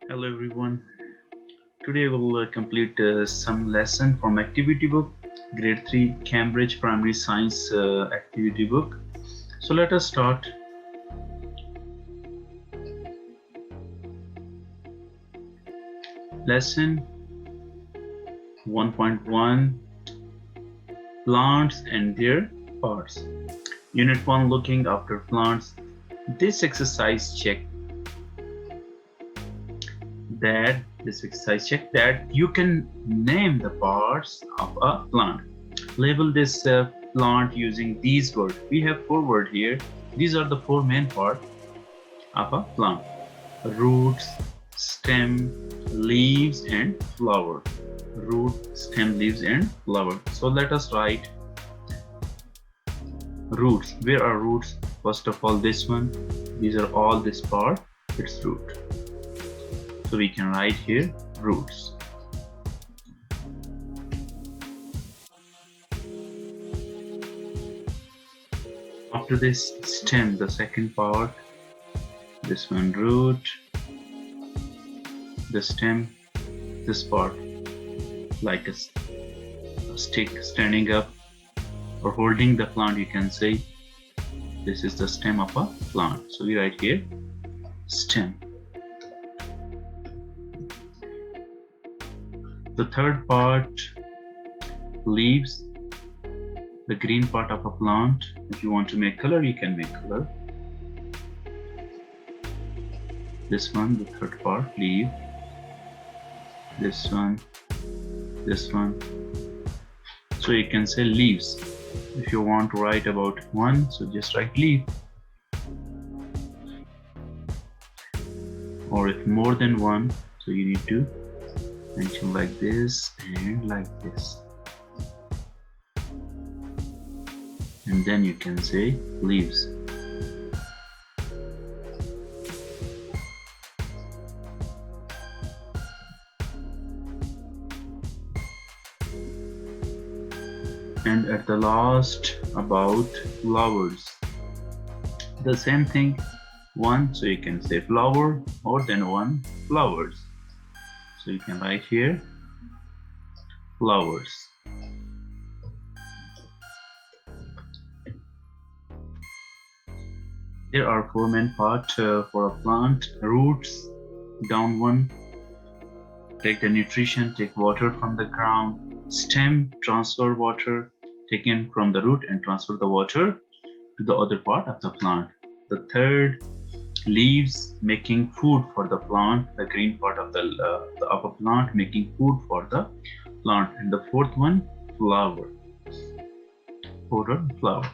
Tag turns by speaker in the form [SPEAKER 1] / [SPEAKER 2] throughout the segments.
[SPEAKER 1] Hello everyone. Today we'll complete some lesson from activity book, grade 3 Cambridge Primary Science activity book. So let us start. Lesson 1.1, Plants and their parts. Unit 1, Looking after plants. This exercise check that you can name the parts of a plant. Label this plant using these words. We have four words here. These are the four main parts of a plant: roots, stem, leaves, and flower. Root, stem, leaves, and flower. So let us write roots. Where are roots? First of all, this one. These are all this part. It's root. So we can write here roots. After this, stem, the second part. This one root, the stem, this part like a stick standing up or holding the plant, you can say. This is the stem of a plant. So we write here stem. The third part, leaves, the green part of a plant. If you want to make color, you can make color. This one, the third part, leaf. This one, this one. So you can say leaves. If you want to write about one, so just write leaf. Or if more than one, so you need to mention like this and like this. And then you can say leaves. And at the last, about flowers. The same thing, one, so you can say flower, or then one, flowers. So you can write here flowers. There are four main parts for a plant: roots, down one, take the nutrition, take water from the ground; stem, transfer water taken from the root and transfer the water to the other part of the plant. The third, leaves, making food for the plant, the green part of the upper plant, making food for the plant. And the fourth one, flower, flower.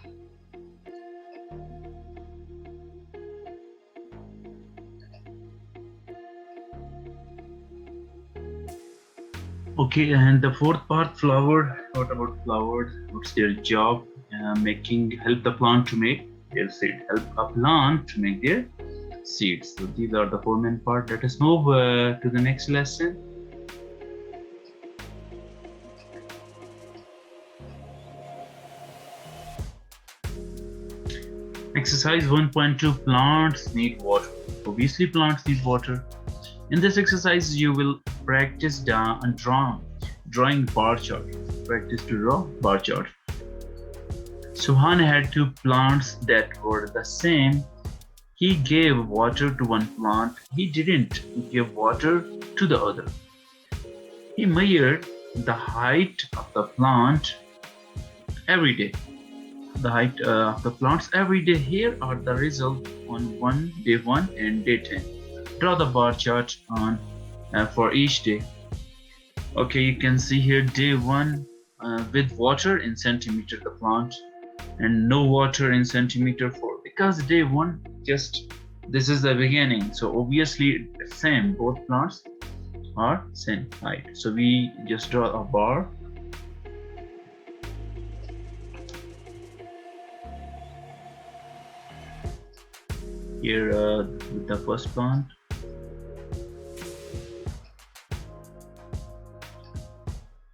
[SPEAKER 1] Okay, and the fourth part, flower. What about flowers? What's their job? Help the plant to make their seed. Help a plant to make their seeds. So these are the four main parts. Let us move to the next lesson. Exercise 1.2, plants need water. Obviously, plants need water. In this exercise, you will practice drawing bar chart. Practice to draw bar chart. Suhan had two plants that were the same. He gave water to one plant. He didn't give water to the other. He measured the height of the plant every day. The height of the plants every day. Here are the results on day 1 and day 10. Draw the bar chart on for each day. Okay, you can see here day 1 with water in centimeter the plant, and no water in centimeter for, because day 1 just this is the beginning, so obviously same, both plants are same height. So we just draw a bar. Here with the first plant.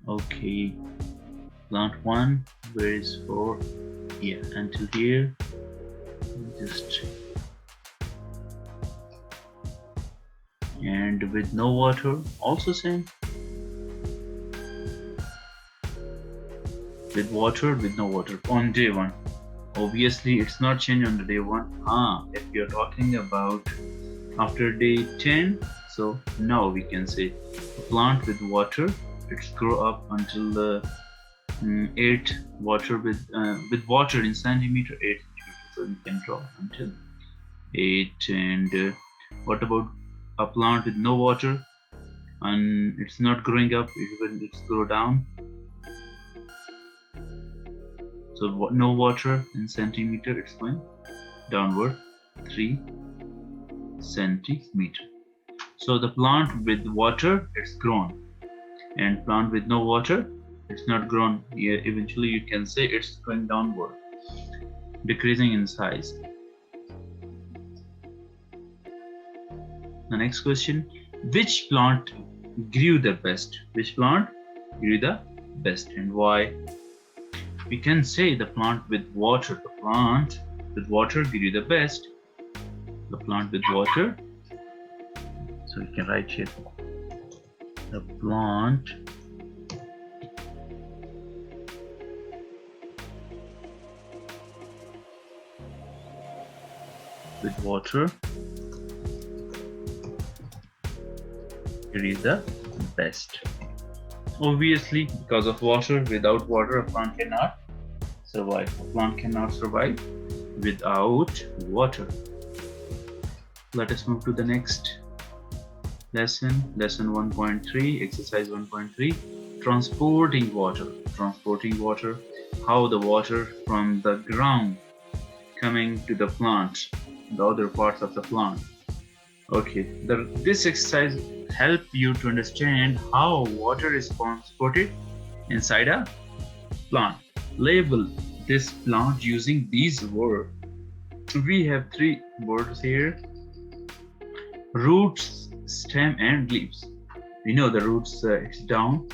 [SPEAKER 1] Okay, plant 1, where is 4? Yeah, until here. Just And with no water, also same. With water, with no water on day 1. Obviously, it's not change on the day 1. If you're talking about after day 10, so now we can say a plant with water, it's grow up until the 8 water with water in centimeter, 8 centimeters. So you can draw until 8. And what about a plant with no water and it's not growing up, even it's grow down? So no water in centimeter, it's going downward 3 centimeter. So the plant with water, it's grown, and plant with no water, it's not grown. Eventually you can say it's going downward, decreasing in size. The next question, which plant grew the best? Which plant grew the best and why? We can say the plant with water. The plant with water grew the best. The plant with water. So you can write here. The plant with water grew the best. Obviously, because of water, without water, a plant cannot survive. A plant cannot survive without water. Let us move to the next lesson, lesson 1.3, exercise 1.3, transporting water. Transporting water, how the water from the ground coming to the plant, the other parts of the plant. Okay, this exercise help you to understand how water is transported inside a plant. Label this plant using these words. We have 3 words here: roots, stem, and leaves. We know the roots, it's down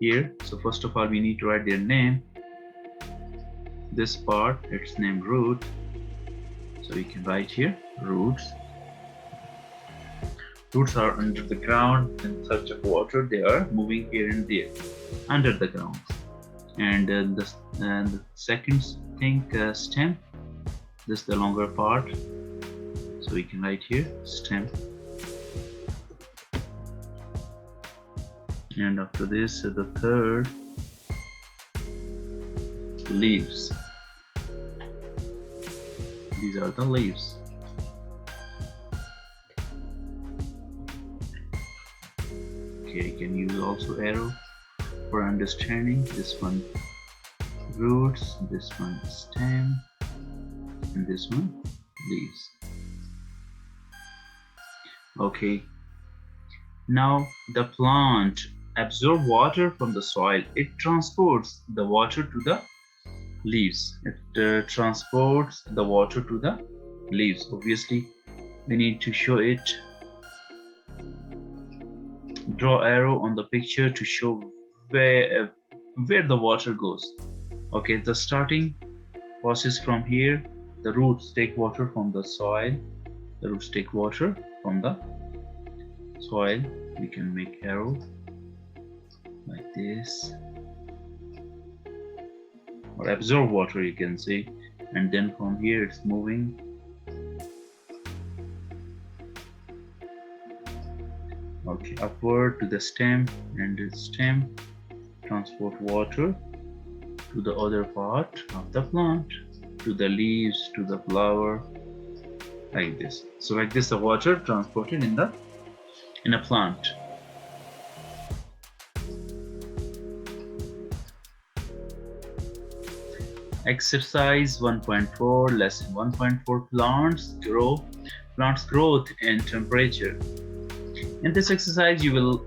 [SPEAKER 1] here. So first of all, we need to write their name. This part, it's named root. So we can write here roots. Roots are under the ground in search of water. They are moving here and there under the ground. And the second thing, stem. This is the longer part. So we can write here stem. And after this, the third, leaves. These are the leaves. Okay, you can use also arrow for understanding. This one roots, this one stem, and this one leaves. Okay, now the plant absorbs water from the soil. It transports the water to the leaves. It transports the water to the leaves. Obviously, we need to show it. Draw arrow on the picture to show where the water goes. Okay, the starting process from here. The roots take water from the soil. The roots take water from the soil. We can make arrow like this, or absorb water, you can say. And then from here it's moving upward to the stem, and the stem transport water to the other part of the plant, to the leaves, to the flower, like this. So like this, the water transported in a plant. Exercise 1.4, lesson 1.4, plants growth and temperature. In this exercise, you will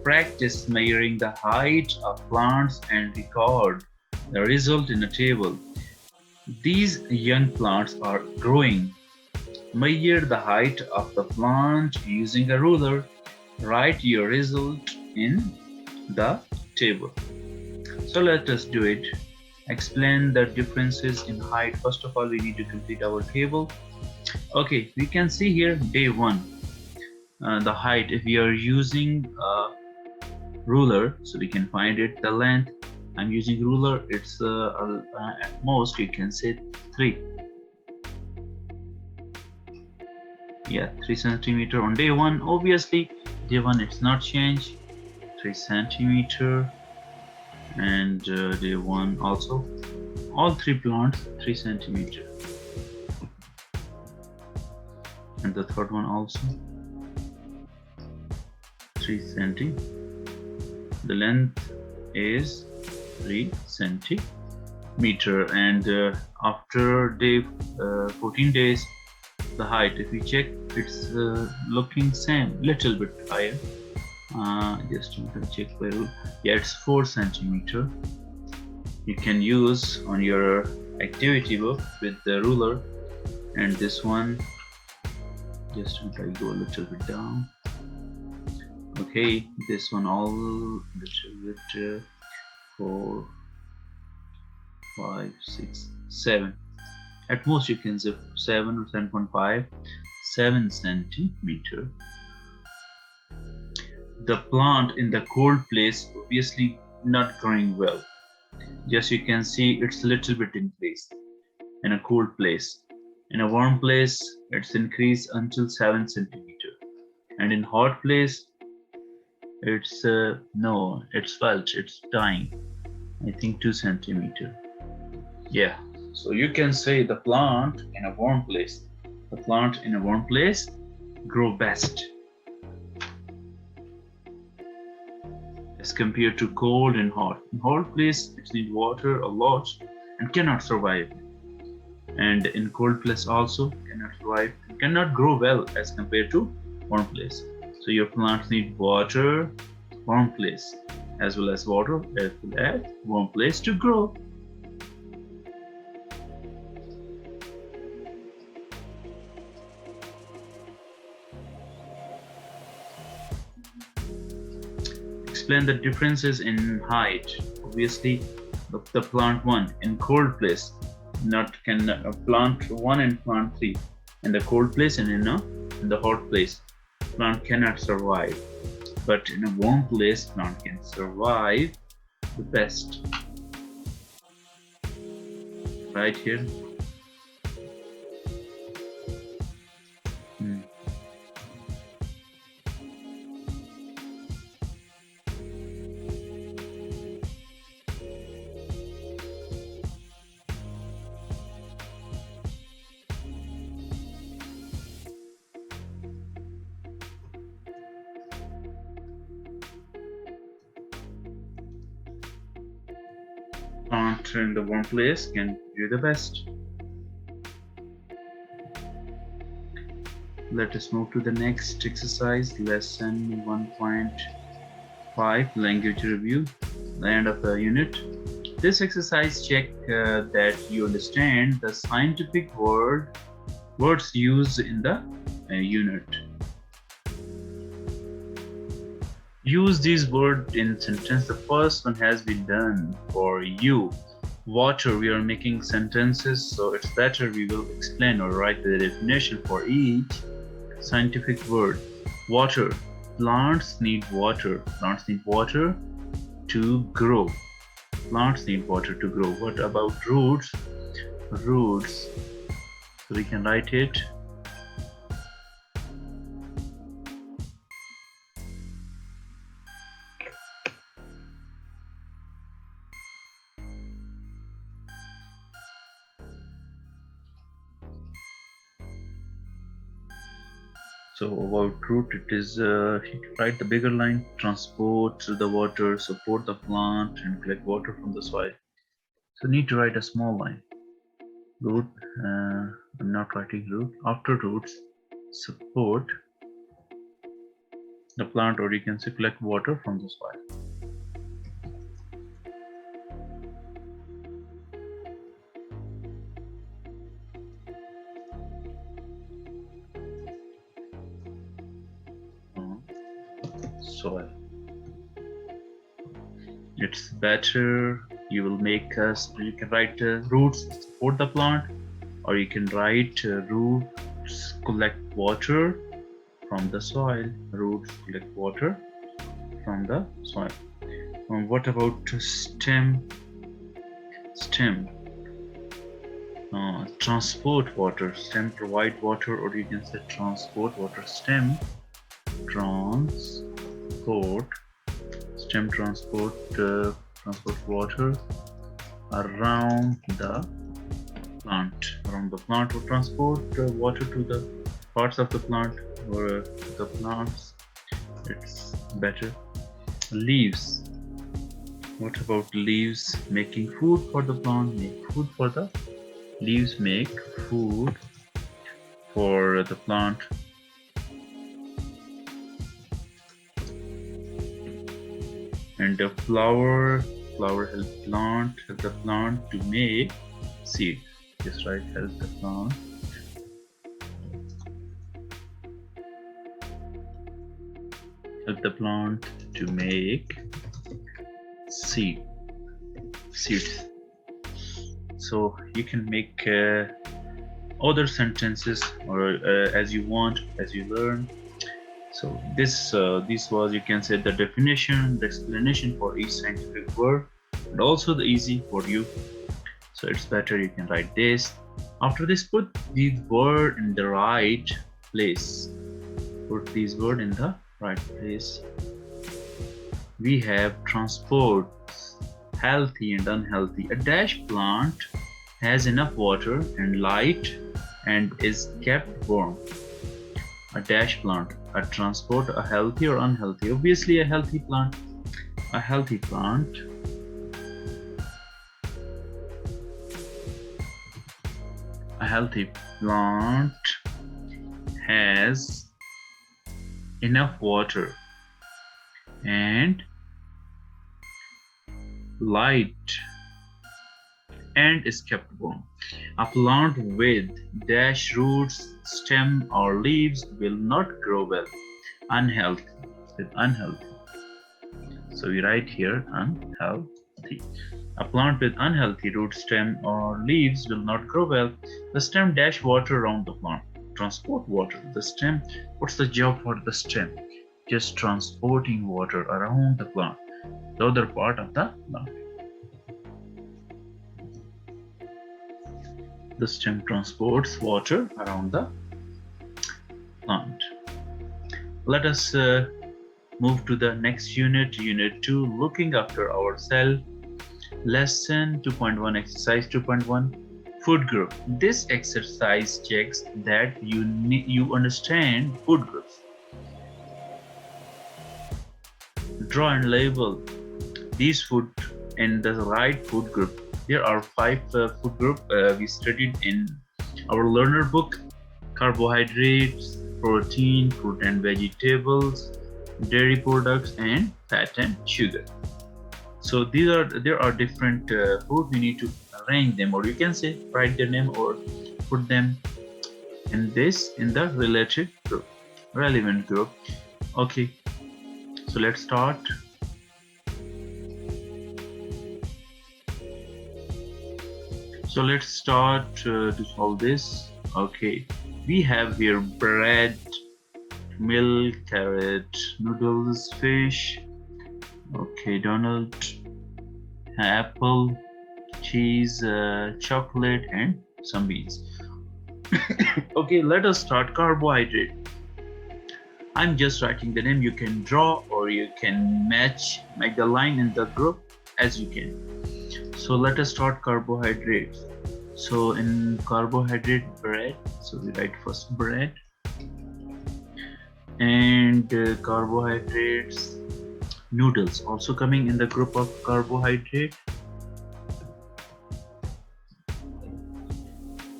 [SPEAKER 1] practice measuring the height of plants and record the result in a table. These young plants are growing. Measure the height of the plant using a ruler. Write your result in the table. So let us do it. Explain the differences in height. First of all, we need to complete our table. Okay, we can see here day 1. the height. If we are using a ruler, so we can find it. The length, I'm using ruler, it's at most you can say 3. Yeah, 3 centimeter on day 1. Obviously day 1 it's not changed, 3 centimeter, and day 1 also, all 3 plants 3 centimeter, and the third one also 3 centi. The length is 3 centimeter, and after day 14 days, the height, if we check, it's looking same, little bit higher. Just to check by rule. Yeah, it's 4 centimeter. You can use on your activity book with the ruler. And this one, just to go a little bit down. Okay, this one all little bit 4, 5, 6, 7. At most you can say 7 or 7.5, 7 centimeter. The plant in the cold place obviously not growing well. Just you can see it's little bit increased in a cold place. In a warm place, it's increased until 7 centimeter. And in hot place, it's no, it's felt, it's dying. I think 2 centimeter. Yeah, so you can say the plant in a warm place. The plant in a warm place grow best as compared to cold and hot. In hot place, it needs water a lot and cannot survive. And in cold place also cannot survive, cannot grow well as compared to warm place. So your plants need water, warm place, as well as water, as well as warm place to grow. Explain the differences in height. Obviously, the plant 1 in cold place not can plant 1 and plant 3 in the cold place, and in the hot place plant cannot survive. But in a warm place, plant can survive the best. Right here. Plant in the warm place can do the best. Let us move to the next exercise, lesson 1.5, language review, the end of the unit. This exercise check that you understand the scientific words used in the unit. Use these words in sentence. The first one has been done for you. Water, we are making sentences, so it's better we will explain or write the definition for each scientific word. Water, plants need water. Plants need water to grow. Plants need water to grow. What about roots? Roots, so we can write it. So about root, it is write the bigger line, transport the water, support the plant, and collect water from the soil. So need to write a small line. Root, I'm not writing root. After roots, support the plant, or you can say collect water from the soil. Soil. It's better you will make us, you can write roots support the plant, or you can write roots collect water from the soil. Roots collect water from the soil. What about stem? Stem transport water. Stem provide water, or you can say transport water. Stem transport. Stem transport water around the plant. Around the plant, or transport water to the parts of the plant, or the plants. It's better. Leaves. What about leaves? Making food for the plant. Make food for the leaves. Make food for the plant. And the flower help the plant to make seed. Just right, help the plant. Help the plant to make seeds. So you can make other sentences, or as you want, as you learn. So this was, you can say, the definition, the explanation for each scientific word, and also the easy for you. So it's better you can write this. After this, put these word in the right place. Put these word in the right place. We have transport, healthy and unhealthy. A dash plant has enough water and light and is kept warm. A dash plant. A transport, a healthy or unhealthy. Obviously a healthy plant. A healthy plant. A healthy plant has enough water and light and is kept warm. A plant with dash roots, stem or leaves will not grow well. Unhealthy. With unhealthy. So we write here unhealthy. A plant with unhealthy root, stem or leaves will not grow well. The stem dash water around the plant. Transport water. The stem, what's the job for the stem? Just transporting water around the plant, the other part of the plant. The stem transports water around the plant. Let us move to the next unit, Unit 2, looking after ourselves. Lesson 2.1, exercise 2.1, food group. This exercise checks that you understand food groups. Draw and label these food in the right food group. There are 5 food groups we studied in our learner book: carbohydrates, protein, fruit and vegetables, dairy products, and fat and sugar. So there are different food. We need to arrange them, or you can say write their name or put them in the related group, relevant group. Okay, so let's start. So let's start to solve this. Okay, we have here bread, milk, carrot, noodles, fish. Okay, Donald, apple, cheese, chocolate, and some beans. Okay, let us start. Carbohydrate. I'm just writing the name. You can draw or you can make the line in the group as you can. So let us start carbohydrates. So in carbohydrate, bread. So we write first bread. And carbohydrates, noodles, also coming in the group of carbohydrate.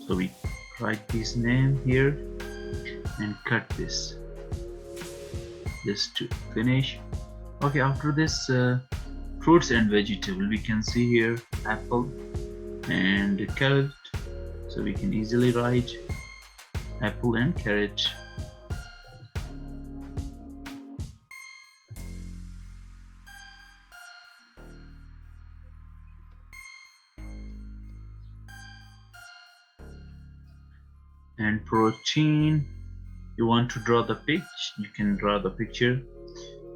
[SPEAKER 1] So we write this name here and cut this just to finish. Okay, after this fruits and vegetable, we can see here apple and carrot. So we can easily write apple and carrot. And protein, You want to draw the picture, you can draw the picture.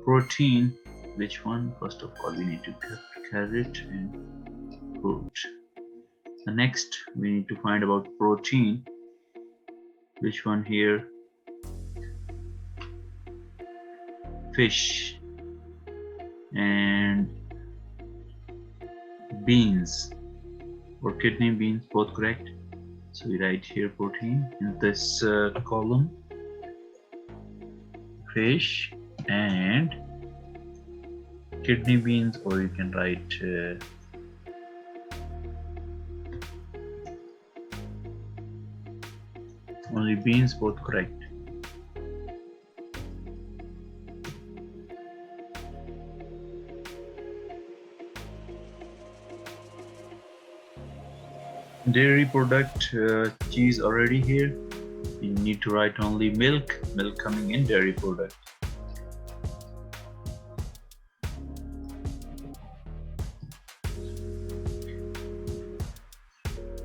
[SPEAKER 1] Protein, which one? First of all, we need to cut carrot and fruit. The next, we need to find about protein. Which one here? Fish and beans or kidney beans, both correct. So we write here protein in this column, fish and kidney beans, or you can write only beans, both correct. Dairy product, cheese already here. You need to write only milk, milk coming in dairy product.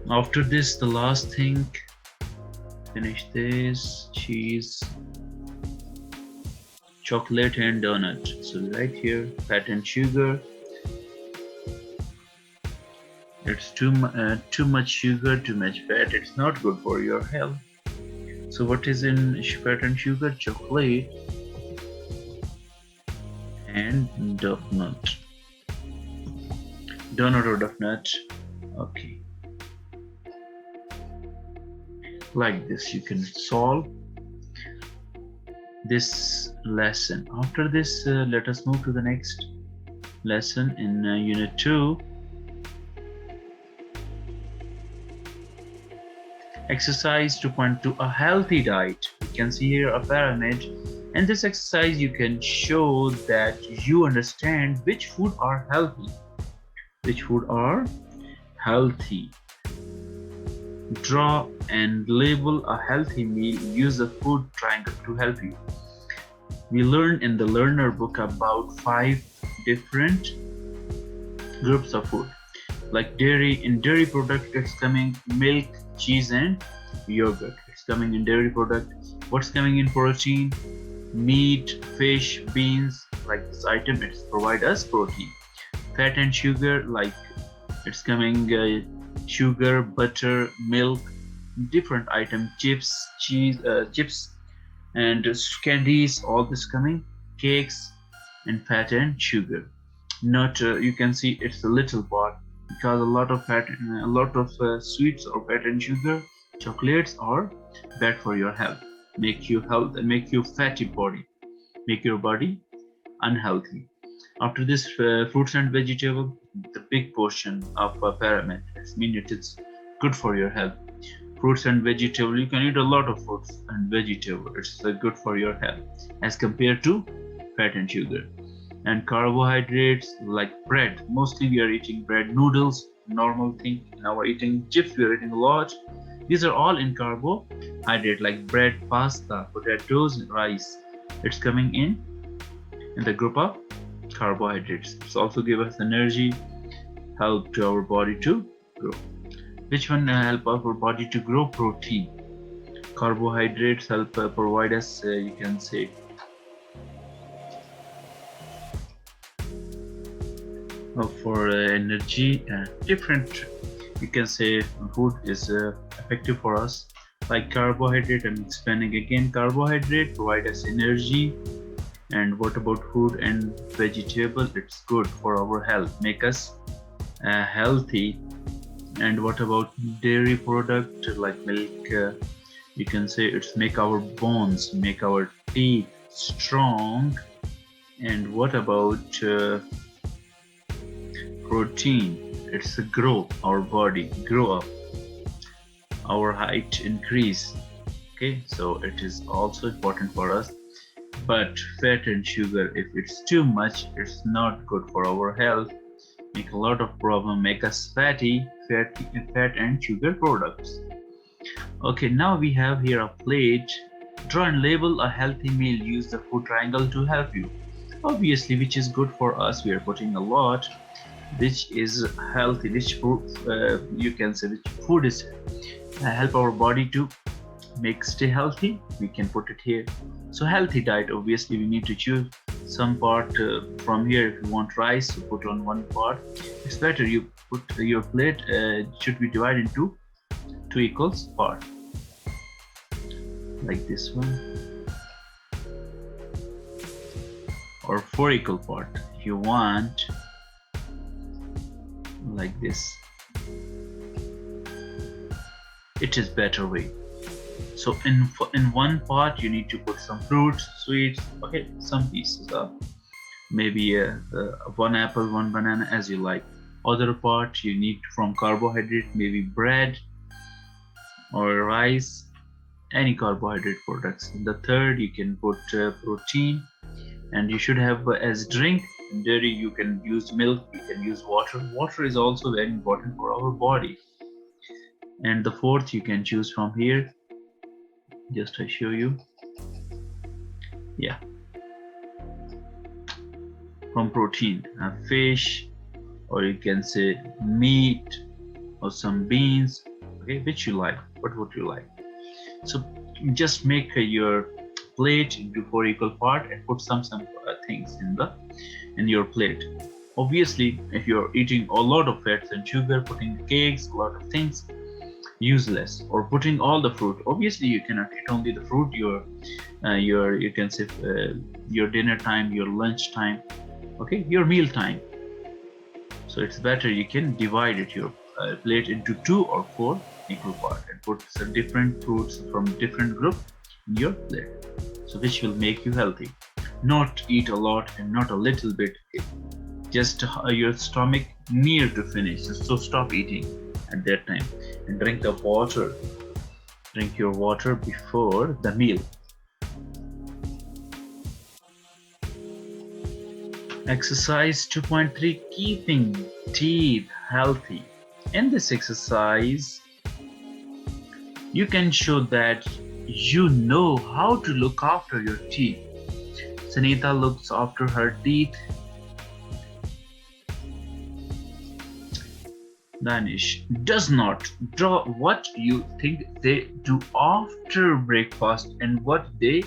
[SPEAKER 1] After this, the last thing, finish this, cheese, chocolate and donut. So right here, fat and sugar. It's too much sugar, too much fat. It's not good for your health. So what is in fat and sugar? Chocolate and donut. Donut or donut. Okay. Like this, you can solve this lesson. After this, let us move to the next lesson in Unit 2. Exercise 2.2, a healthy diet. You can see here a pyramid. In this exercise, you can show that you understand which food are healthy. Which food are healthy. Draw and label a healthy meal. Use the food triangle to help you. We learned in the learner book about 5 different groups of food. Like dairy, in dairy product it's coming milk, cheese and yogurt. It's coming in dairy product. What's coming in protein? Meat, fish, beans. Like this item, it's provide us protein. Fat and sugar, like it's coming sugar, butter, milk, different item, chips, cheese, chips and candies, all this coming, cakes and fat and sugar. Not you can see it's a little part because a lot of fat, a lot of sweets or fat and sugar, chocolates are bad for your health, make you fatty body, make your body unhealthy. After this, fruits and vegetable, the big portion of a pyramid. It means it is good for your health. Fruits and vegetable, you can eat a lot of fruits and vegetable. It's good for your health as compared to fat and sugar. And carbohydrates like bread. Mostly we are eating bread, noodles, normal thing. Now we're eating chips, we are eating a lot. These are all in carbohydrate like bread, pasta, potatoes, rice. It's coming in the group of carbohydrates. It's also give us energy, help to our body to grow. Which one help our body to grow? Protein. Carbohydrates help provide us, you can say, for energy. Different, you can say, food is effective for us. Like carbohydrate, I'm expanding again. Carbohydrate provide us energy. And what about food and vegetable? It's good for our health, make us healthy. And what about dairy product like milk? You can say it's make our bones, make our teeth strong. And what about protein? It's a grow our body, grow up, our height increase. Okay, so it is also important for us. But fat and sugar, if it's too much, it's not good for our health, make a lot of problem, make us fatty, fat and sugar products. Okay, now we have here a plate. Draw and label a healthy meal. Use the food triangle to help you. Obviously, which is good for us, we are putting a lot. Which is healthy, which food, you can say, which food is help our body to make stay healthy, we can put it here. So healthy diet, obviously we need to choose some part from here. If you want rice, you put on one part. It's better you put your plate should be divided into two equal parts, like this one, or four equal parts if you want, like this. It is better way. So in one part you need to put some fruits, sweets, okay, some pieces of maybe one apple, one banana, as you like. Other part you need from carbohydrate, maybe bread or rice, any carbohydrate products. In the third you can put protein, and you should have as drink. In dairy you can use milk, you can use water. Water is also very important for our body. And the fourth you can choose from here. Just I show you. Yeah, from protein, fish, or you can say meat, or some beans, okay, which you like. What would you like? So just make your plate into four equal part and put some things in your plate. Obviously, if you're eating a lot of fats and sugar, putting cakes, a lot of things, useless. Or putting all the fruit, obviously you cannot eat only the fruit. Your you can say your dinner time, your lunch time, okay, your meal time. So it's better you can divide it your plate into two or four equal part and put some different fruits from different group in your plate, so which will make you healthy. Not eat a lot and not a little bit, just your stomach near to finish, so stop eating at that time and drink the water. Drink your water before the meal. Exercise 2.3, keeping teeth healthy. In this exercise, you can show that you know how to look after your teeth. Sunita looks after her teeth. Danish does not. Draw what you think they do after breakfast and what they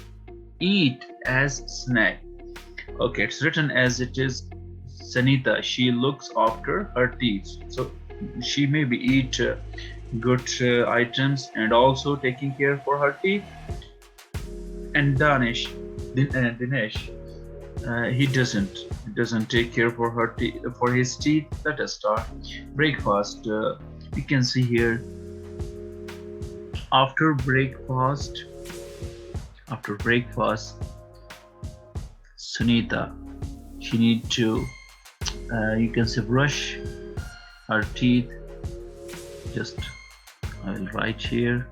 [SPEAKER 1] eat as snack. Okay, it's written as it is. Sanita, she looks after her teeth, so she maybe eat good items and also taking care for her teeth. And Dinesh, he doesn't take care for her for his teeth. Let us start. Breakfast. You can see here. After breakfast, Sunita, she need to you can say brush her teeth. Just I will write here.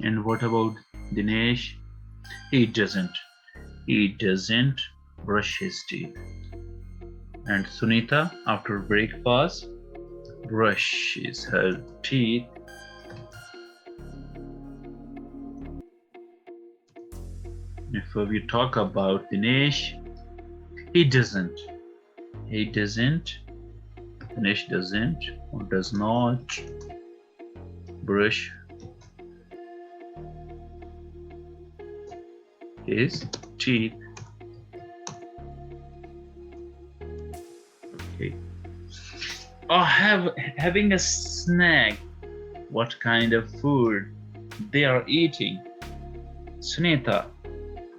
[SPEAKER 1] And what about Dinesh? He doesn't brush his teeth. And Sunita, after breakfast, brushes her teeth. If we talk about Dinesh, he doesn't. Dinesh doesn't or does not brush his teeth. Okay. Having a snack. What kind of food they are eating? Sunita,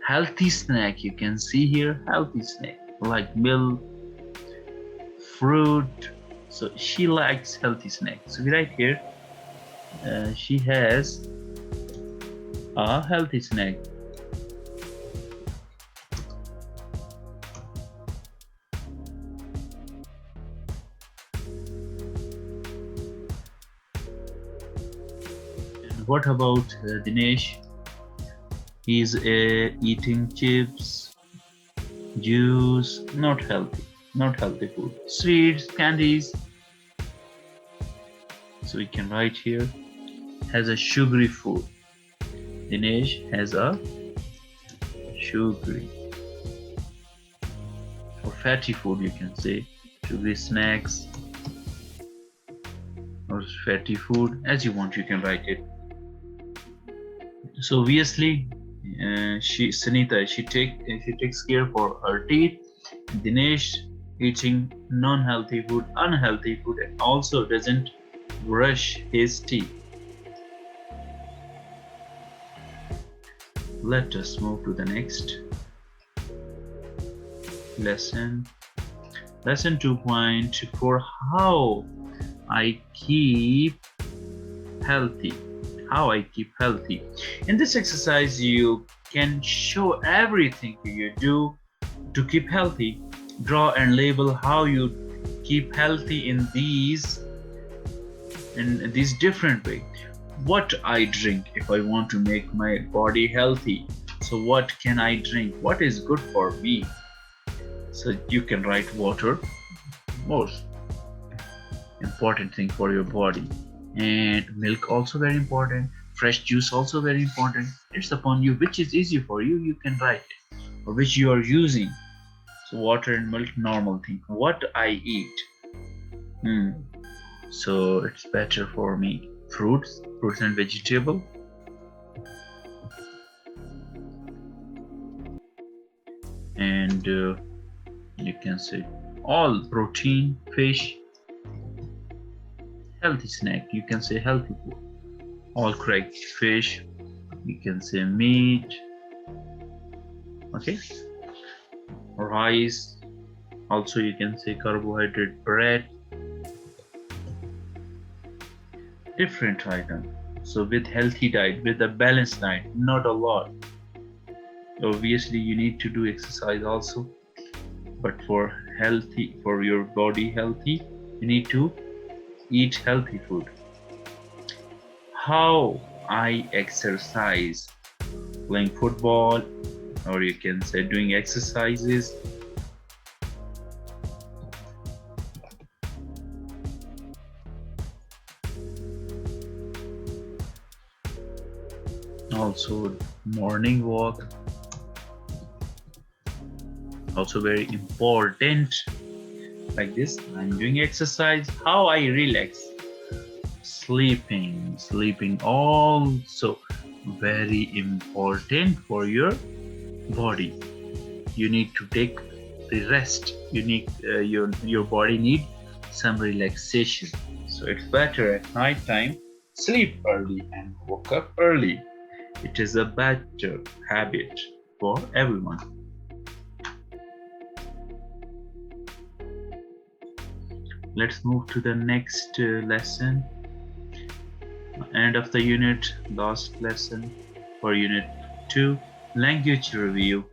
[SPEAKER 1] healthy snack. You can see here, healthy snack like milk, fruit. So she likes healthy snacks. So we write here, she has a healthy snack. What about Dinesh? He's eating chips, juice, not healthy food. Sweets, candies. So we can write here, has a sugary food. Dinesh has a sugary or fatty food, you can say, sugary snacks or fatty food, as you want, you can write it. So obviously, Sunita, she takes care for her teeth. Dinesh eating non-healthy food, unhealthy food, and also doesn't brush his teeth. Let us move to the next lesson. Lesson 2.4, how I keep healthy. How I keep healthy. In this exercise, you can show everything you do to keep healthy. Draw and label how you keep healthy in these different ways. What I drink if I want to make my body healthy. So what can I drink? What is good for me? So you can write water, most important thing for your body, and milk also very important, fresh juice also very important. It's upon you which is easy for you, you can write it, or which you are using. So water and milk, normal thing. What I eat, so it's better for me, fruits and vegetable, and you can say all protein, fish, healthy snack, you can say healthy food, all correct, fish, you can say meat, okay, rice, also you can say carbohydrate, bread, different item. So with healthy diet, with a balanced diet, not a lot. Obviously you need to do exercise also, but for healthy, for your body healthy, you need to eat healthy food. How I exercise, playing football, or you can say doing exercises. Also morning walk, also very important. Like this, I'm doing exercise. How I relax, sleeping also very important for your body. You need to take the rest, you need your body need some relaxation. So it's better at night time, sleep early and wake up early. It is a better habit for everyone. Let's move to the next lesson. End of the unit, last lesson for unit 2, language review.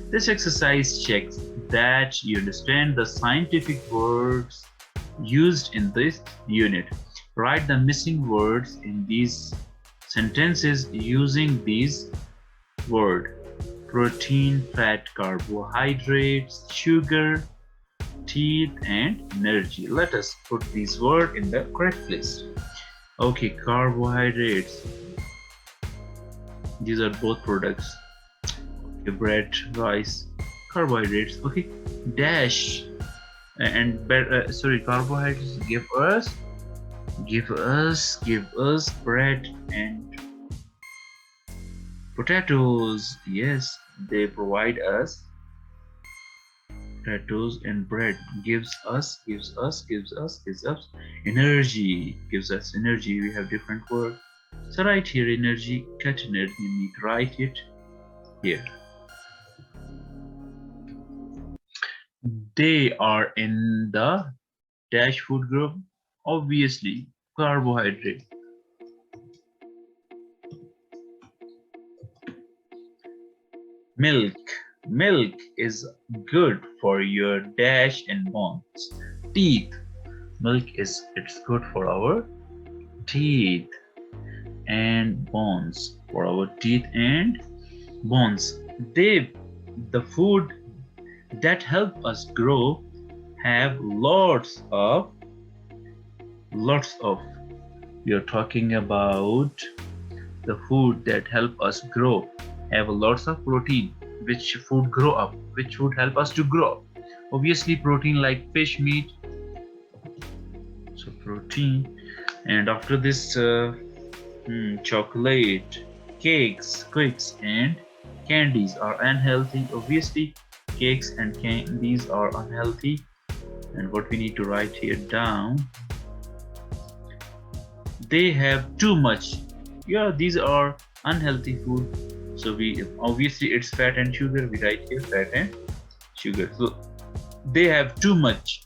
[SPEAKER 1] This exercise checks that you understand the scientific words used in this unit. Write the missing words in these sentences using these words: protein, fat, carbohydrates, sugar, teeth, and energy. Let us put these words in the correct place. Okay, carbohydrates. These are both products. Okay, bread, rice, carbohydrates. Okay, dash and carbohydrates give us bread and potatoes. Yes, they provide us potatoes, and bread gives us energy, gives us energy. We have different words. So write here energy, cut energy, you need to write it here. They are in the dash food group, obviously carbohydrate. Milk is good for your dash and bones. Teeth, it's good for our teeth and bones, for our teeth and bones. The food that help us grow have lots of We are talking about the food that help us grow, have lots of protein. Which food grow up? Which food help us to grow? Obviously, protein like fish, meat. So protein, and after this, chocolate, cakes, cakes, and candies are unhealthy. Obviously, cakes and candies are unhealthy. And what we need to write here down, they have too much. Yeah, these are unhealthy food. So we obviously it's fat and sugar. We write here fat and sugar. So they have too much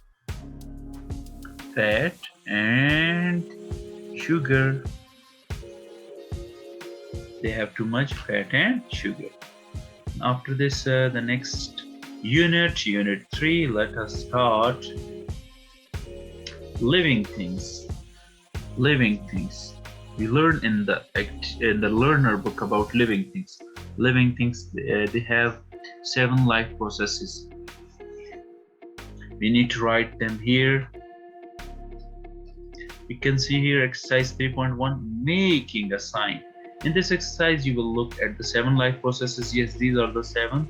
[SPEAKER 1] fat and sugar. They have too much fat and sugar. After this, the next unit 3, let us start living things. Living things. We learn in the learner book about living things. Living things, they have 7 life processes. We need to write them here. You can see here exercise 3.1, making a sign. In this exercise, you will look at the 7 life processes. Yes, these are the 7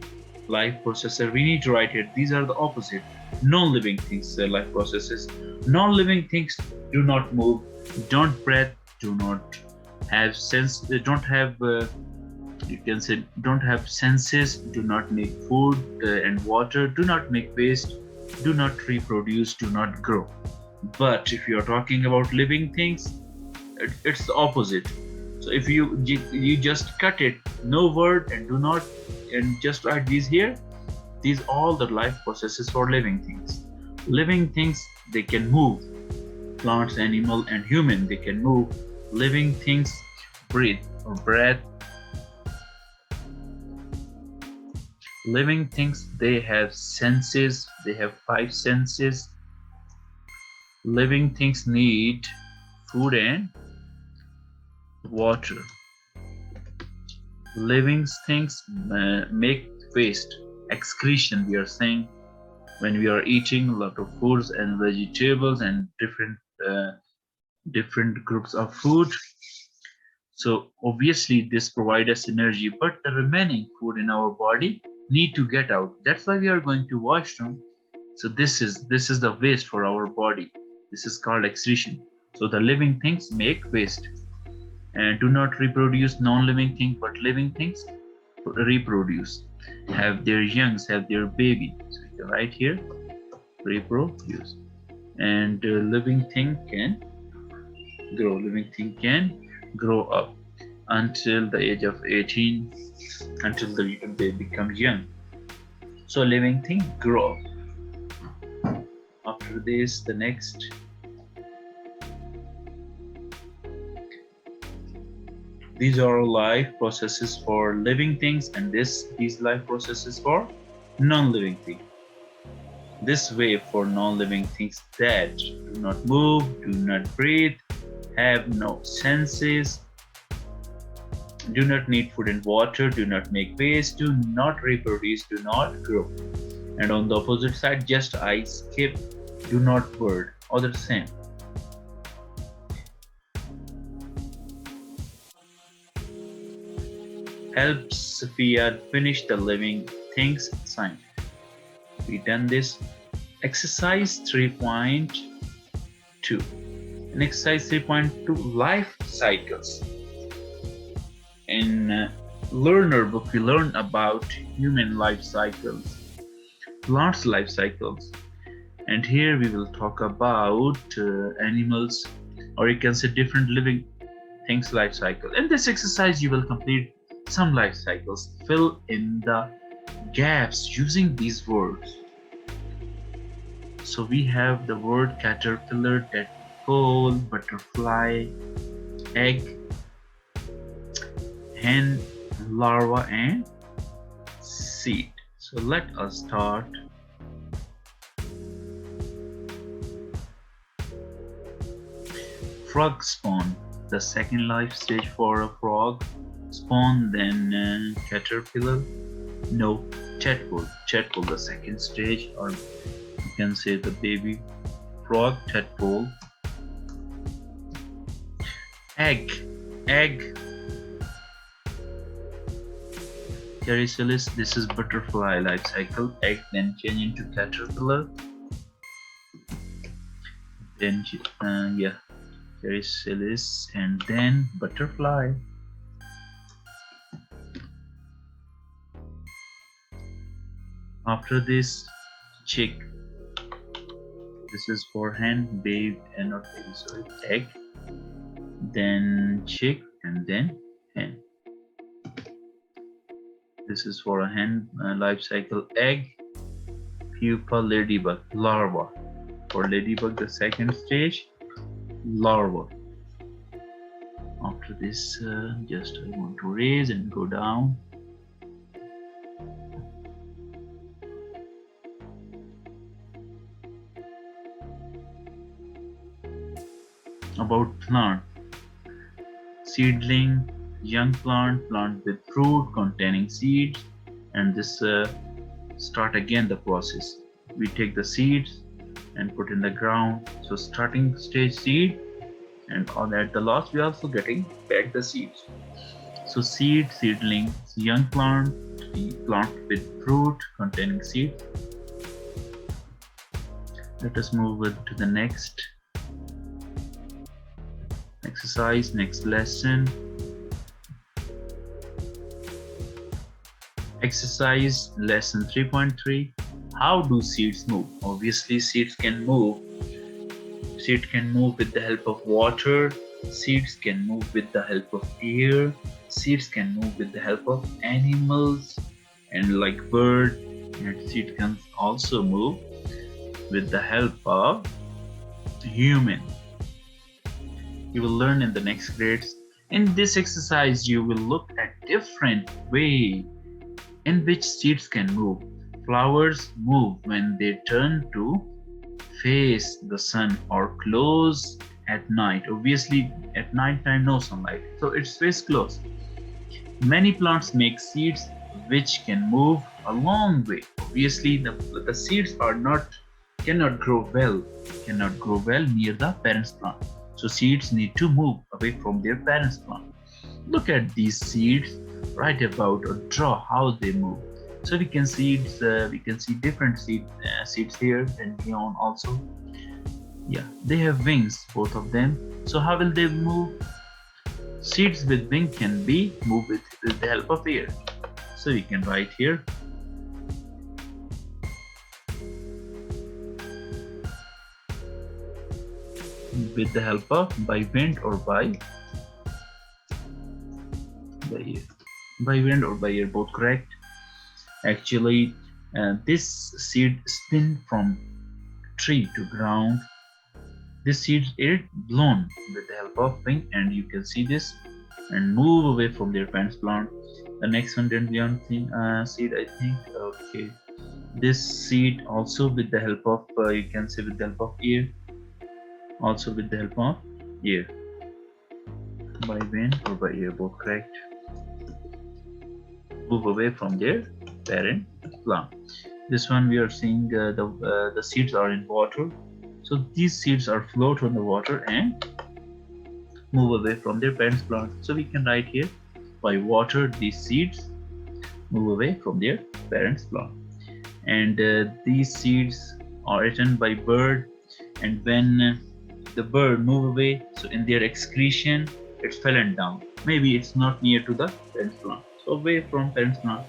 [SPEAKER 1] life processes. We need to write here. These are the opposite. Non-living things, life processes. Non-living things do not move, don't breathe, do not have sense, don't have you can say don't have senses, do not make food and water, do not make waste, do not reproduce, do not grow. But if you are talking about living things, it's the opposite. So if you just cut it, no word and do not, and just write these here, these all the life processes for living things. Living things, they can move. Plants, animal, and human, they can move. Living things breathe or breath. Living things, they have senses, they have 5 senses. Living things need food and water. Living things make waste, excretion, we are saying, when we are eating a lot of foods and vegetables and different groups of food. So obviously this provides us energy, but the remaining food in our body need to get out. That's why we are going to washroom. So this is the waste for our body. This is called excretion. So the living things make waste and do not reproduce. Non-living things, but living things reproduce, have their youngs, have their baby. So you can write here reproduce. And living thing can grow. Living thing can grow up until the age of 18, until they become young. So living thing grow up. After this, the next, these are life processes for living things, and these life processes for non-living things. This way for non-living things that do not move, do not breathe, have no senses, do not need food and water, do not make waste, do not reproduce, do not grow. And on the opposite side, just I skip, do not bird, or the same. Help Sophia finish the living things sign. We done this. Exercise 3.2. In exercise 3.2, life cycles. In learner book, we learn about human life cycles, plants life cycles, and here we will talk about animals, or you can say different living things life cycle. In this exercise, you will complete some life cycles. Fill in the gaps using these words. So we have the word caterpillar, tadpole, butterfly, egg, hen, larva, and seed. So let us start. Frog spawn, the second life stage for a frog. Spawn, then caterpillar, no, tadpole, the second stage, or you can say the baby frog, tadpole. egg, chrysalis. This is butterfly life cycle. Egg then change into caterpillar. Then chrysalis and then butterfly. After this, chick. This is for hen, babe, and not baby, sorry, egg. Then chick and then hen. This is for a hen life cycle. Egg, pupa, ladybug, larva. For ladybug, the second stage, larva. After this, just I want to raise and go down. About plant, seedling, young plant, plant with fruit containing seeds, and this start again the process. We take the seeds and put in the ground. So starting stage seed, and at the last we are also getting back the seeds. So seed, seedling, young plant, plant with fruit containing seeds. Let us move to the next exercise, next lesson. Exercise lesson 3.3. How do seeds move? Obviously, seeds can move. Seeds can move with the help of water. Seeds can move with the help of air. Seeds can move with the help of animals and like bird. And seed can also move with the help of human. You will learn in the next grades. In this exercise, you will look at different way in which seeds can move. Flowers move when they turn to face the sun or close at night. Obviously, at night time, no sunlight, so its face closed. Many plants make seeds which can move a long way. Obviously, the seeds cannot grow well near the parent's plant. So seeds need to move away from their parent's plant. Look at these seeds, write about or draw how they move. So we can see different seeds here and beyond also. Yeah, they have wings, both of them. So how will they move? Seeds with wing can be moved with the help of air. So we can write here. With the help of by wind or by air. By wind or by air, both correct. Actually, this seed spin from tree to ground. This seed is blown with the help of wing, and you can see this and move away from their parent's plant. The next one, then beyond seed, I think. Okay, this seed also with the help of you can say with the help of air. Also with the help of air. By wind or by air, both correct. Move away from their parent plant. This one we are seeing the seeds are in water. So these seeds are float on the water and move away from their parent's plant. So we can write here, by water these seeds move away from their parent's plant. And these seeds are eaten by bird, and when the bird move away, so in their excretion it's fallen down. Maybe it's not near to the parent's plant, so away from parent's plant.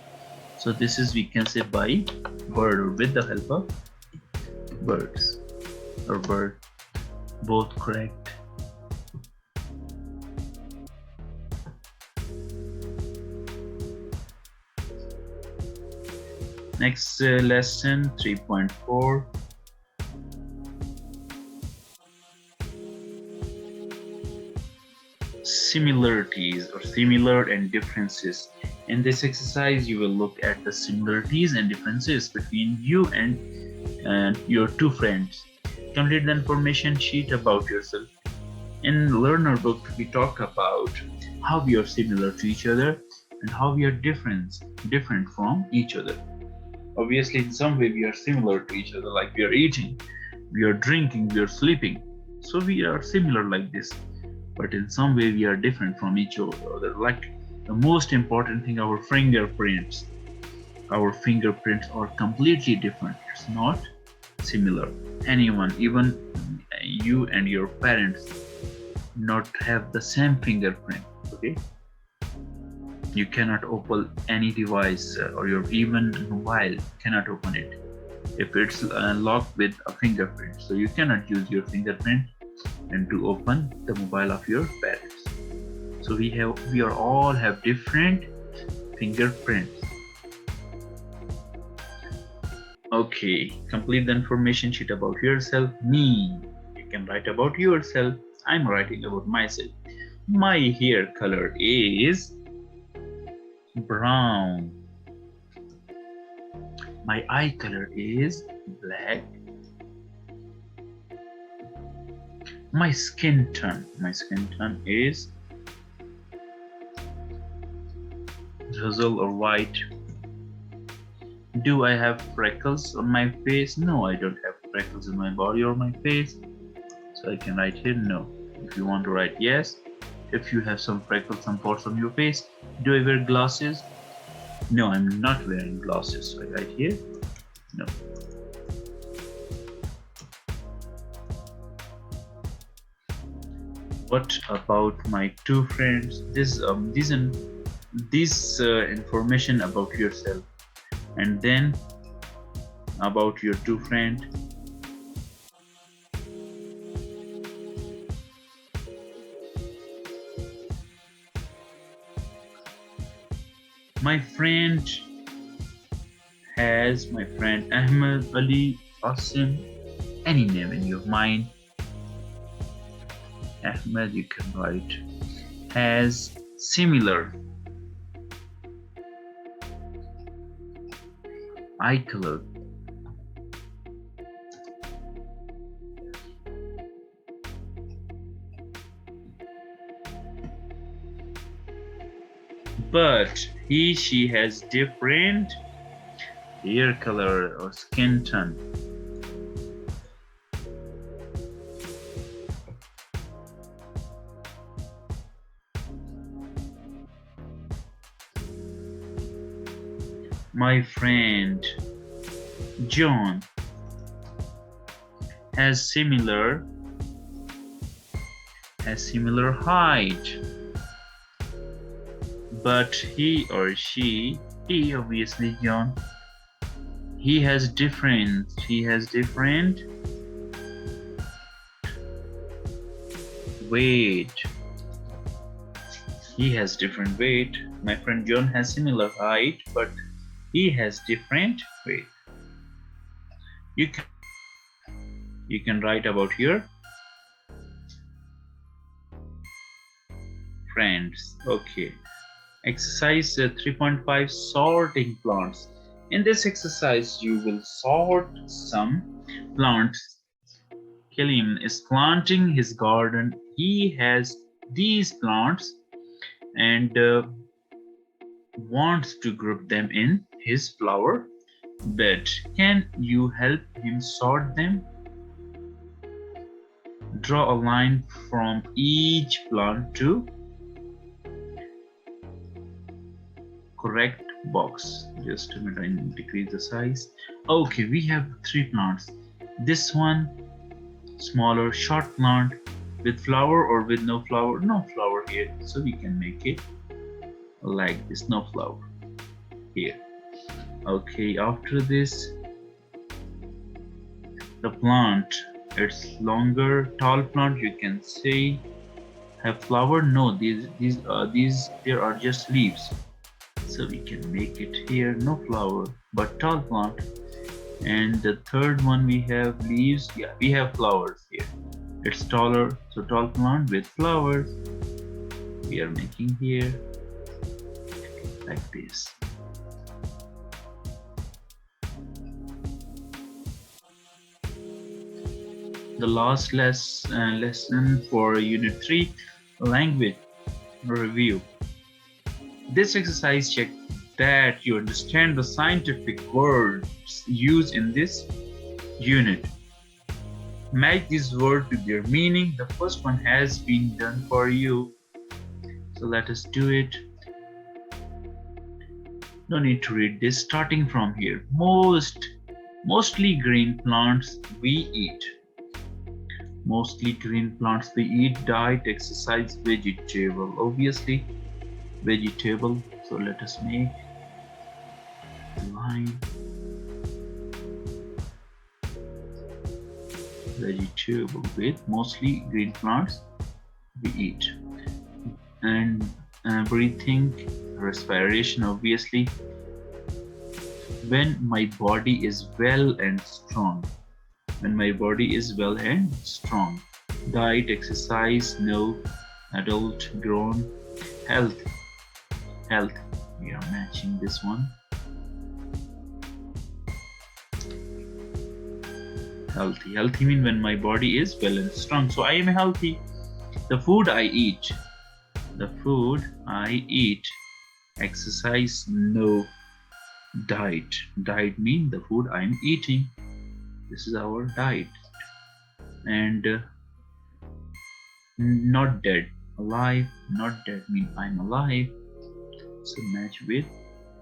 [SPEAKER 1] So this is, we can say, by bird or with the help of birds or bird, both correct. Next lesson 3.4. Similarities or similar and differences. In this exercise, you will look at the similarities and differences between you and your two friends. Complete the information sheet about yourself. In Learner Book, we talk about how we are similar to each other and how we are different from each other. Obviously, in some way we are similar to each other, like we are eating, we are drinking, we are sleeping. So we are similar like this. but in some way we are different from each other. Like the most important thing, our fingerprints. Our fingerprints are completely different. It's not similar. Anyone, even you and your parents, not have the same fingerprint. Okay, you cannot open any device or your even mobile cannot open it if it's locked with a fingerprint. So you cannot use your fingerprint and to open the mobile of your parents. So we are all have different fingerprints. Okay, complete the information sheet about yourself. Me, you can write about yourself. I'm writing about myself. My hair color is brown. My eye color is black. My skin tone is hazel or white. Do I have freckles on my face? No, I don't have freckles in my body or my face. So I can write here no. If you want to write yes, if you have some freckles, some spots on your face. Do I wear glasses? No, I'm not wearing glasses. So I write here no. What about my two friends? This information about yourself, and then about your two friends. My friend Ahmed, Ali, Asim, any name in your mind. Ahmed, you can write, has similar eye color. But she has different hair color or skin tone. My friend John has similar height, but he obviously John, he has different weight. He has different weight. My friend John has similar height, but he has different weight. You can write about your friends. Okay. Exercise 3.5, sorting plants. In this exercise, you will sort some plants. Kalim is planting his garden. He has these plants and wants to group them in his flower bed. Can you help him sort them? Draw a line from each plant to correct box. Just a minute, I decrease the size. Okay, we have 3 plants. This one, smaller, short plant with flower or with no flower? No flower here, so we can make it like this, no flower here. Okay, after this, the plant, it's longer, tall plant, you can say have flower. No, these there are just leaves, so we can make it here no flower but tall plant. And the third one, we have leaves. Yeah, we have flowers here. It's taller, so tall plant with flowers. We are making here like this. The last lesson for Unit 3, language review. This exercise checks that you understand the scientific words used in this unit. Match this word with their meaning. The first one has been done for you. So let us do it. No need to read this. Starting from here. Mostly green plants we eat. Mostly green plants we eat. Diet, exercise, vegetable. Obviously, vegetable. So let us make a line. Vegetable with mostly green plants we eat. And breathing, respiration, obviously. When my body is well and strong. When my body is well and strong. Diet, exercise, no. Adult, grown. Health. Health. We are matching this one. Healthy. Healthy means when my body is well and strong. So I am healthy. The food I eat. The food I eat. Exercise, no. Diet. Diet means the food I am eating. This is our diet. And not dead. Alive. Not dead means I'm alive. So match with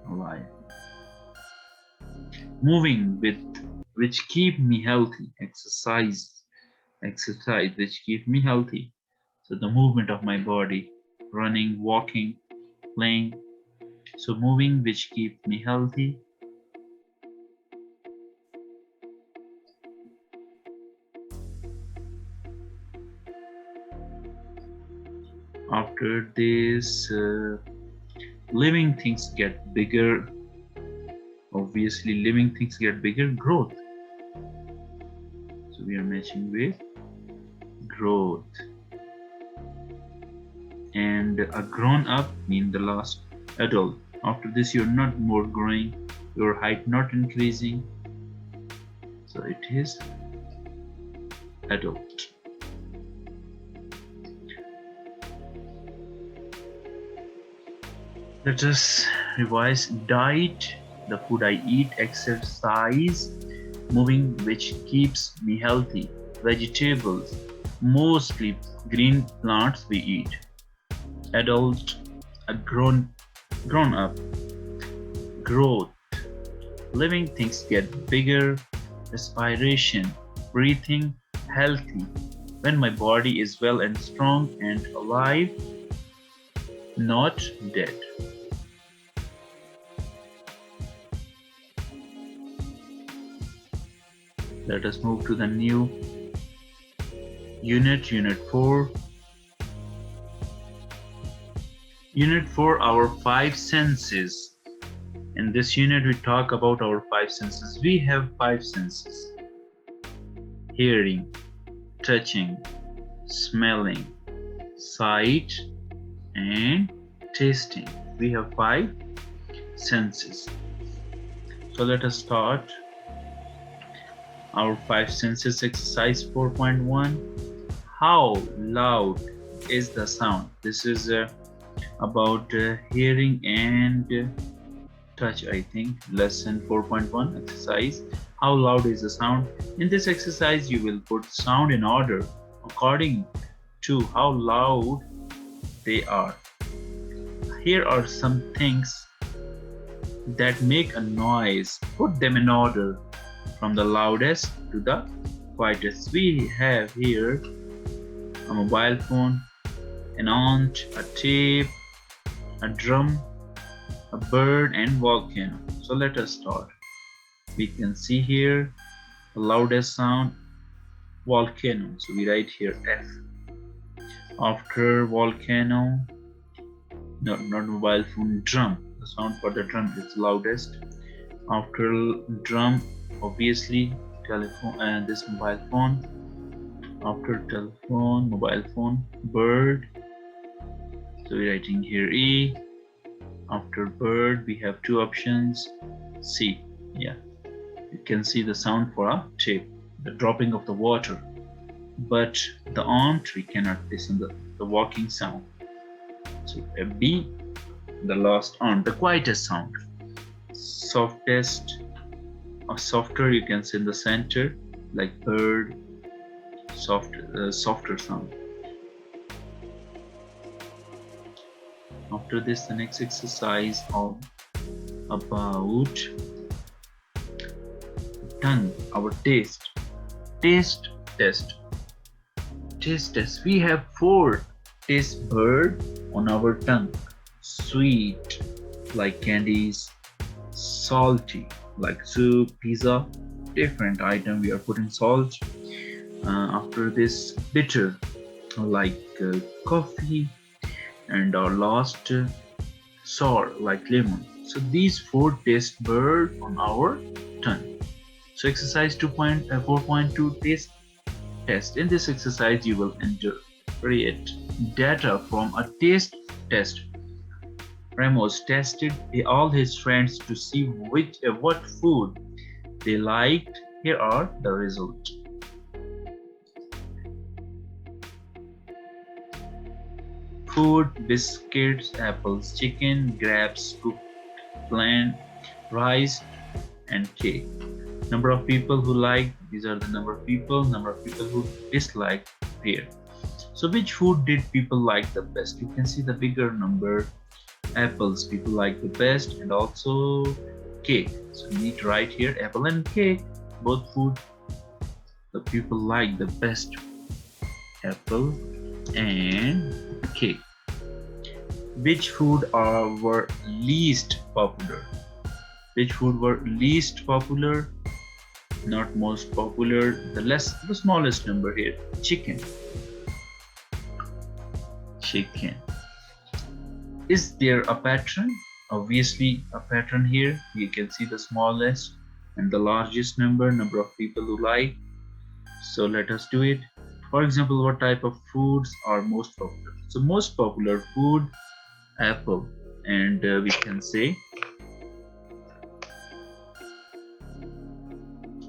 [SPEAKER 1] alive. Moving with which keep me healthy. Exercise. Exercise which keep me healthy. So the movement of my body. Running, walking, playing. So moving which keep me healthy. After this, living things get bigger. Obviously, living things get bigger. Growth. So we are matching with growth. And a grown up means the last adult. After this, you're not more growing, your height not increasing. So it is adult. Let us revise. Diet, the food I eat. Exercise, moving which keeps me healthy. Vegetables, mostly green plants we eat. Adult, a grown up. Growth, living things get bigger. Respiration, breathing, healthy. When my body is well and strong and alive, not dead. Let us move to the new unit 4. Unit 4, our 5 senses. In this unit, we talk about our 5 senses. We have 5 senses: hearing, touching, smelling, sight, and tasting. We have 5 senses. So let us start our 5 senses exercise 4.1. How loud is the sound? This is about hearing and touch, I think. Lesson 4.1 exercise. How loud is the sound? In this exercise, you will put sound in order according to how loud they are. Here are some things that make a noise. Put them in order from the loudest to the quietest. We have here a mobile phone, an ant, a tape, a drum, a bird, and volcano. So let us start. We can see here the loudest sound, volcano. So we write here F. After volcano, no, not mobile phone, drum. The sound for the drum is loudest. After drum, obviously telephone and this mobile phone. After telephone, mobile phone, bird. So we're writing here E. After bird, we have 2 options. C. Yeah, you can see the sound for a tape, the dropping of the water. But the ant, we cannot listen the walking sound. So a B, the last ant, the quietest sound. Softest or softer, you can see in the center, like bird, softer sound. After this, the next exercise of about tongue, our taste test. Taste test. We have four taste bud on our tongue. Sweet, like candies. Salty, like soup, pizza. Different item we are putting salt. After this, bitter, like coffee. And our last, sour, like lemon. So these four taste bud on our tongue. So exercise 4.2 taste test. In this exercise, you will interpret data from a taste test. Ramos tested all his friends to see what food they liked. Here are the results. Food: biscuits, apples, chicken, grapes, cooked plain rice, and cake. Number of people who like, these are the number of people who dislike here. So which food did people like the best? You can see the bigger number. Apples people like the best, and also cake. So we need to write here apple and cake, both food the people like the best, apple and cake. Which food were least popular? Which food were least popular? Not most popular. The smallest number here. Chicken. Is there a pattern? Obviously a pattern here. You can see the smallest and the largest number of people who like. So let us do it. For example, what type of foods are most popular? So most popular food, apple, and we can say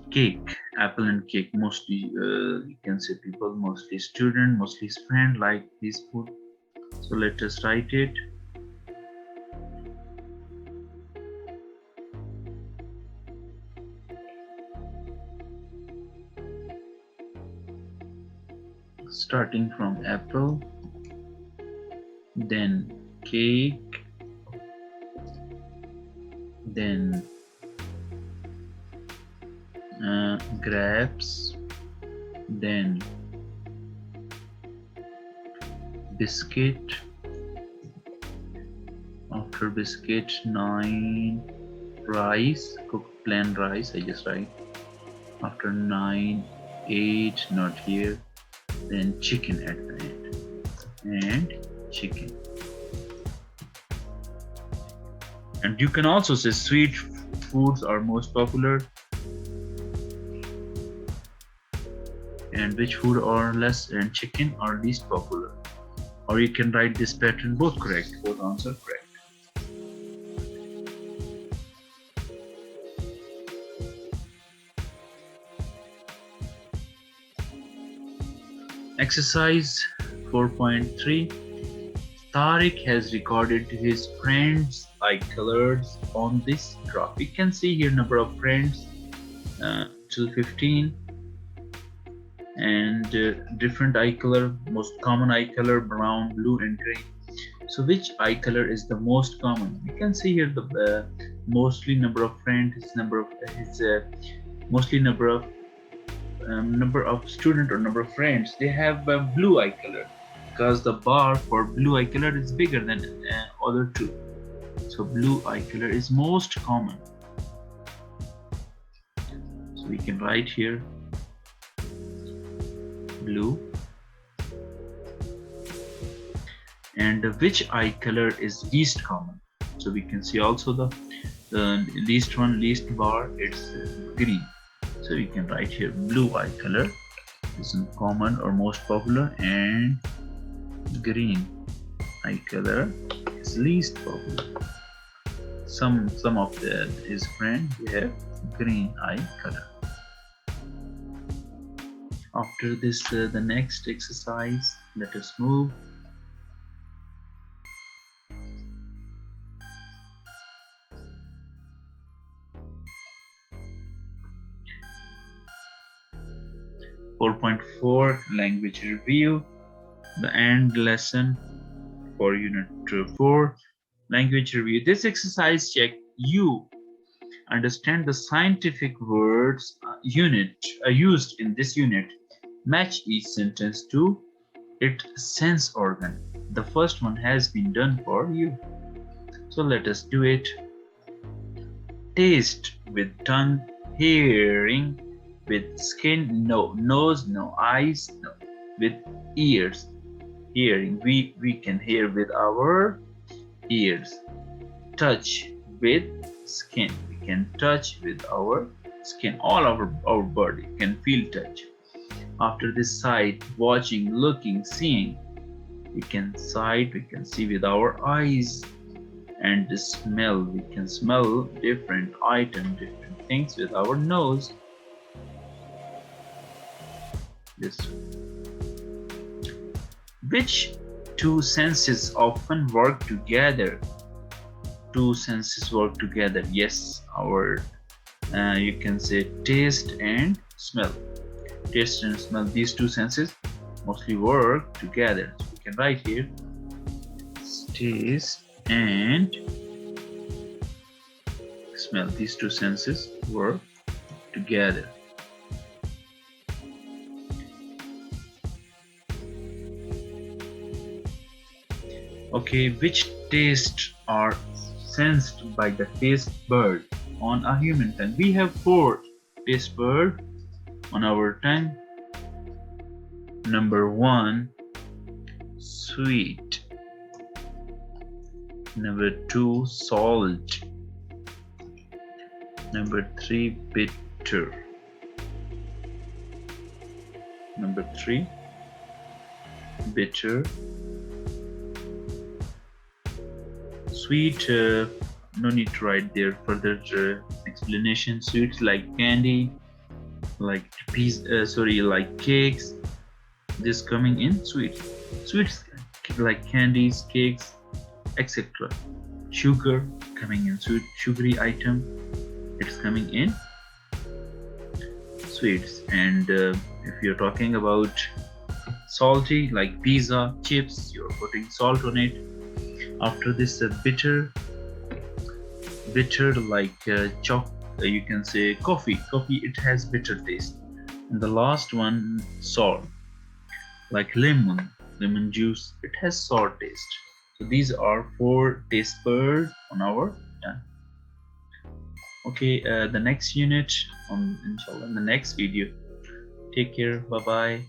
[SPEAKER 1] cake. Apple and cake. Mostly you can say people, mostly student, mostly friend like this food. So let us write it. Starting from apple, then cake, then grapes, then biscuit. After biscuit, 9 rice, cooked plain rice. I just write. After 9, 8, not here. Then chicken at the end, and chicken. And you can also say sweet foods are most popular, and which food are less, and chicken are least popular. Or you can write this pattern, both correct, both answer correct. Exercise 4.3. Tariq has recorded his friends' eye colors on this graph. You can see here number of friends till 15, and different eye color. Most common eye color, brown, blue, and green. So which eye color is the most common? You can see here the mostly number of friends, mostly number of student or number of friends. They have blue eye color, because the bar for blue eye color is bigger than other two. So blue eye color is most common. So we can write here blue. And which eye color is least common? So we can see also the least bar, it's green. So we can write here blue eye color is common or most popular, and green eye color is least popular. Some of his friends, they have green eye color. After this, the next exercise, let us move. 4.4 language review, the end lesson for unit 4 language review. This exercise check you understand the scientific words used in this unit, match each sentence to its sense organ. The first one has been done for you, so let us do it. Taste with tongue, hearing with skin, no. Nose, no. Eyes, no. With ears, hearing, we can hear with our ears. Touch with skin, we can touch with our skin. All our body can feel touch. After this, sight, watching, looking, seeing, we can sight, we can see with our eyes. And the smell, we can smell different items, different things with our nose. This. Which two senses often work together? Two senses work together. Yes, our you can say taste and smell. Taste and smell, these two senses mostly work together. So we can write here taste and smell. These two senses work together. Okay, which tastes are sensed by the taste bud on a human tongue? We have 4 taste buds on our tongue. Number 1, sweet. Number 2, salt. Number 3, bitter. Number 3, bitter. Sweet, no need to write there further explanation. Sweets like candy, like like cakes. This coming in sweet. Sweets like candies, cakes, etc. Sugar coming in sweet, sugary item. It's coming in sweets. And if you're talking about salty, like pizza, chips, you're putting salt on it. After this, bitter like you can say coffee, it has bitter taste. And the last one, sour, like lemon juice, it has sour taste. So these are 4 taste buds on our tongue. Okay, the next unit inshallah in the next video. Take care, bye bye.